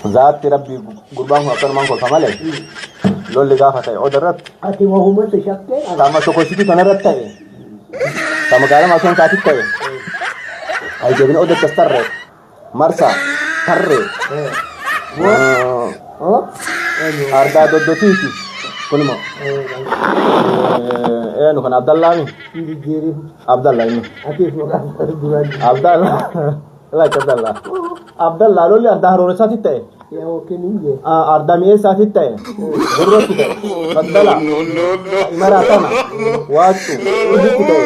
ذات ربي قربان هو أكثر من كل فماله لول لقافة تاي أودرت أتي وهو ما تشكل تاما شوكوشيكي تنرت تاي تاما قال ما سون كاتي تاي أي جبين أودر تستر مرسا ترى أردا دودوتيكي كل ما إيه نو كان عبد الله مين عبد الله مين عبد الله لا عبد الله عبد الله لولي أردا هرورة ساتي تاي يا وكيني أردا مية ساتي تاي غرور تاي عبد الله مراتنا واتو وجد تاي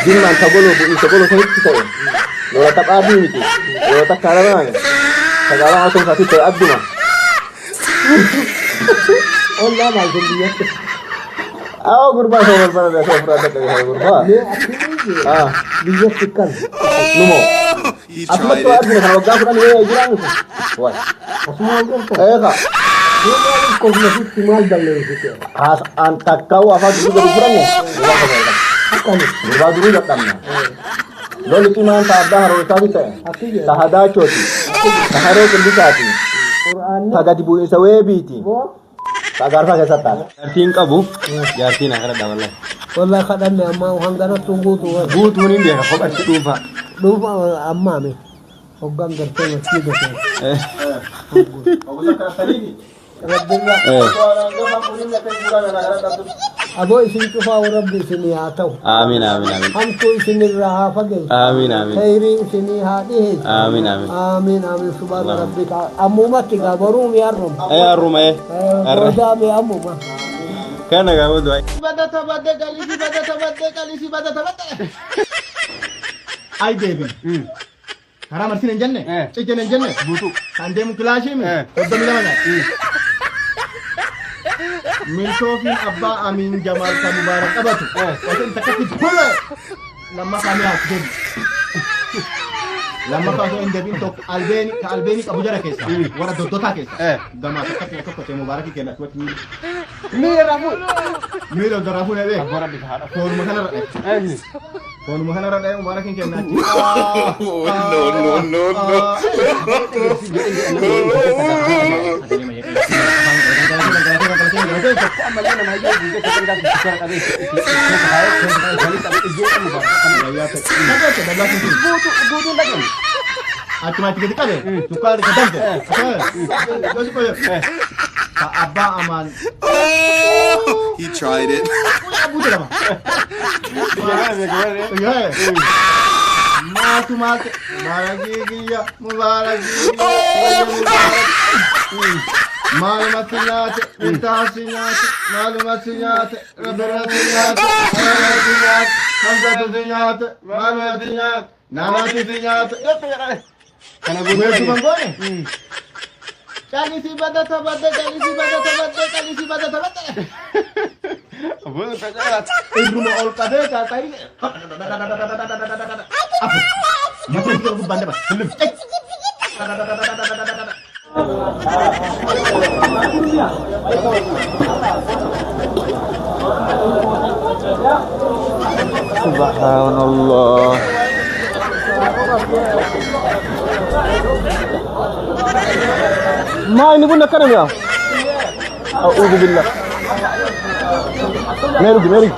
جيل ما تقوله ساتي تاي لو تبادي ميتي لو تكارنا سجالا ما سون ساتي تاي أدوما والله ما جنبي أو غربا هو غربا ده سفرة ده غربا بيجي تكل نمو أسمع تو أدنى كنا وقعنا كنا نيجي جيران واي أسمع أنت إيه كا كم نفوس كمال دلنا كده أنت كاو أفاد دulu berkurangnya غربا dulu datangnya lalu cuma anta ada harus tahu teh tahada coti taharo kendikati Quran taga dibuin sawebiti tagar fa kesatan artiin qabu jaartiin akara dawalla والله خدنا أما وهندنا تنقوط buut munin dia ko atti dufa دوب أما مي وقام درتنا كده ربنا أبو إسمي كفا وربي إسمي عتو amin amin amin هم تو إسمي الرها فقل amin amin خيري إسمي هذه amin amin آمين آمين سبحان ربك أمومتك بروم يا رب ya rumah ya رجامي أمومة kana ga wudu ai Ay deebi. Karaa martiin hin jenne. Cijjeen hin jenne. Buutu. Kan deemu kilaashii mi. 32 nyaata. Miltoofiin abbaa Amiin Jamaal kan Mubaarak qabatu. Waanta inni takkatti bula. Lammaffaa mi'aaf deebi. Lammaffaa osoo hin deebiin tokko albeeni qabu jara keessa. Warra doddotaa keessa. Gamaa takkatti na tokko ta'e Mubaarakii kenna tuwatti miidhi. Miidha raafuu na beeku. Foonuma kanarra dhaqe. Foonuma kanarra dhaqe Mubaarakiin kenna achi. Achuma tiga kali, tukar di kadang tu. Jadi kau Abba Aman. He tried it. Abu tu apa? Matu matu, Mubarak Malumat sinyat, intah sinyat, malumat sinyat, raberat sinyat, raberat sinyat, hamzat sinyat, malumat sinyat, namat sinyat. Karena gue tu bangkone. Kali si badat tabade. Abu tajarat. Rumah ol kade kata ini. Apa? Macam tu aku bandar. Belum. Subhanallah. Ma ini pun nak kena ya? A'udzu billah. Meri.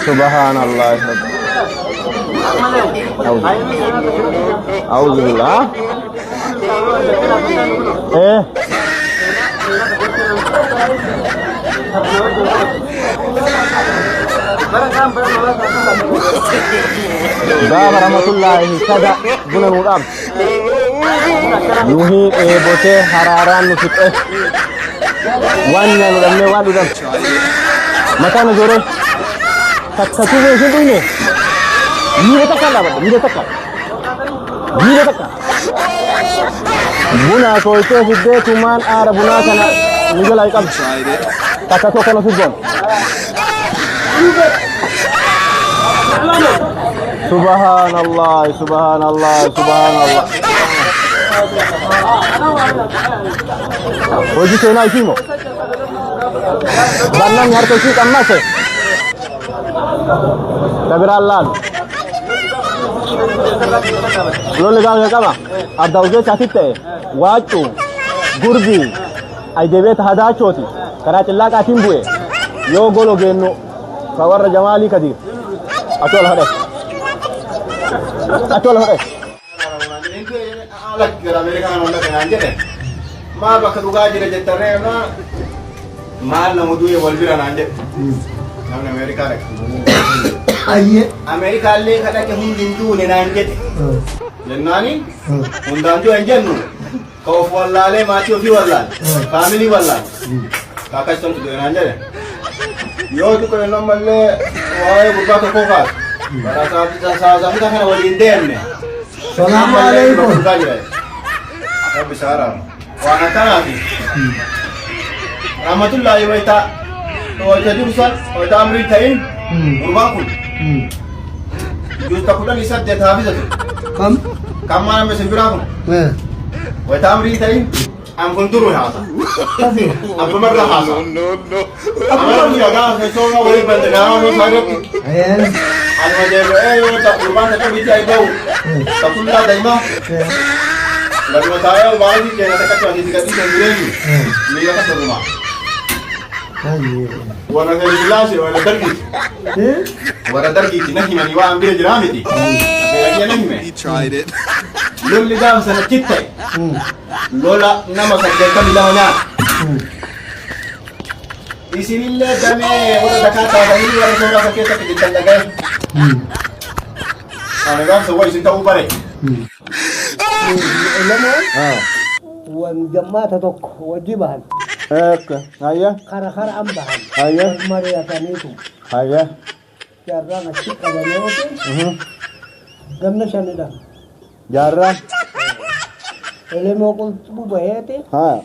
Subhanallah. A'udzu billah. Assalamualaikum warahmatullahi kada guna mudam yuhi bote hararan nufit wanya nuramne wadu dam mata na jore takatu be shudu ne ni ta kala ba ni ta guna ko ite hidde tuman arabuna kana ni galai kam takatu kana subon Subhanallah. Hoje tem na Imo. Bannan harka shi kan masa. Tabiran lal. Lolli gaaga qaba. Adda ugee chaatitte waacu gurbi ay deebet hadaachoti karaa cillaa qaatiin bu'e yoo golo geennu ka warra jamaalii kadir atol hade maal bakka dhugaa jira jettarree maal nama du'e wal bira naan jedhe namni Ameerikaa dhaqe. Ayyee. Ameerikaa illee kan dhaqe hundi hin duune naan jedhe jennaani hundaan du'e hin jennu ka of wallaalee maatii ofii wallaale faamilii wallaale ka akkasitti du'e naan jedhe yoo tuqe namallee waa'ee gurbaa tokkoo kaase bara saasafita kana waliin deemne. Salaamu alaikum. Rabbi saaraam. Waan akkanaati. Rahmatullahi wayita dursan wayita amrii ta'in gurbaan kun juusta kudhan saddeet haafisatu. Kam? Kan maal ammeessin biraa kun wayita amrii ta'in an kun duru haasa. Kasi. Abbumarra haasa. Amara miidhagaa sooma waliin bante gaama nuu saarratti. Ayyee. Anuma deebi'ee yoo ta'u gurbaan takka bitti ay ba'u takullaa daa'imaa. Lalu saya balik ke kata kata di dekat itu sendiri. Mila kata rumah. Ayyee. Warna dari jelas ya, warna dargi. Warna dargi ini himani wa ambil jeram itu. Tapi lagi ni He tried it. Lol lidam sana kita. Lola nama saja kami namanya. Isinillah dame warna dekat ada ini warna suara sakit sakit di tengah. Ane kan semua isin tahu bare. Ilamoon ah wan jammaata tokko wajji bahan ayya kara an bahan ayya mari'ataniitu ayya jaarraan achi qabaneeti gamna shanidha jarra elemoo qulxubu baheeti ha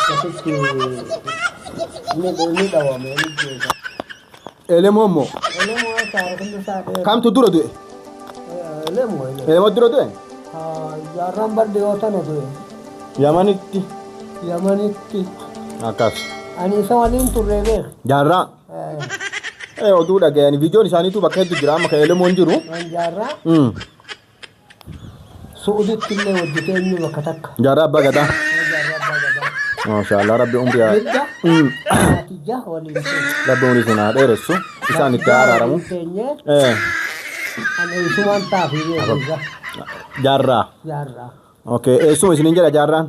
akkasitti ni dhawame ni jeeta elemomo elemoo saara kundu saadhee kamtu dura du'e elemoo elemo dura du'e jaarraan barde yoo tana du'e yamanitti yamanitti akkas ani isa waliin turre beek jarra oduu dhagayani viidiyoon isaaniitu bakka hedduu jira amma kan elemoon jiru jaarraa suuditti illee hojjetee inni bakka takka jarra abbaa gadaa jaarraa abbaa gadaa maashaallah rabbi umriyaa Natijah waliin rabbi umrii sinaa dheeressu isaan itti araaramu ana isumaan taafii beekumsa jarra jaarraa okay eessuma isiniin jedha jarraan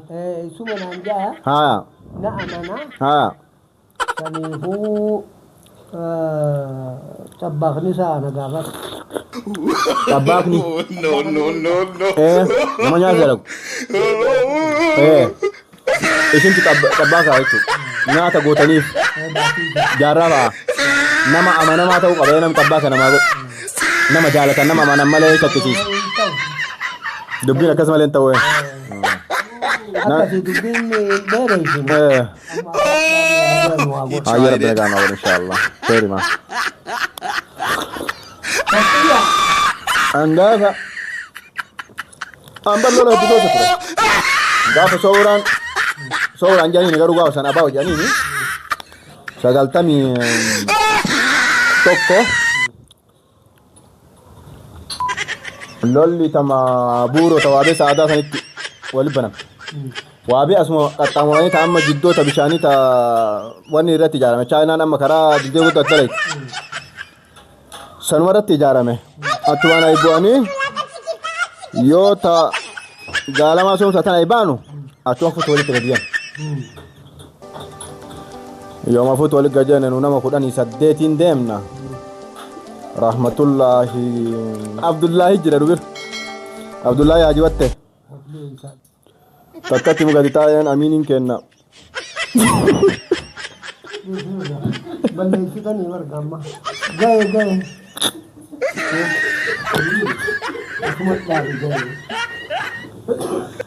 isuma naan jaa haa na amana haa saniifuu xabbaaqni isaa na gaafata xabbaaqni No. nama nyaata jedhamu isinti xabbaaqa jechuudha nyaata gootaniif jaarraa fa'a nama amanamaa ta'uu qaba namni xabbaaqa namaa godhu nama jaalatan nama amanan malee shakkisiisa dubbiin akkasumalee hin ta'u akkasii dubbiin dheereysin ayya rabbi nagaan awwal inshaallah kheri ma angaafa an ballola hojjetoota ture gaafa sooraan janiini garuu gaafa sana abaa janiini 91 lolli tama buuroo tawaabee sa'aadaa sanitti wali baname waabee asuma qaxxaamuranii ta amma jiddoota bishaanii ta wanni irratti ijaarame chaayinaan amma karaa diddee guddaa dalayti sanuma irratti ijaarame attumaan ay bu'anii yoo ta gaalamaa soomsa tana ay baanu achuma fuutu walitti gadiyan yooma fuutu walitti gadiyan nu nama 18 deemna rahmatullahi abdullahi jira dubir abdullahi hajiwatte takkatti mugati taa'een amiiniin kenna balleessitanii wargamma gahe akkuma dhaabi gahe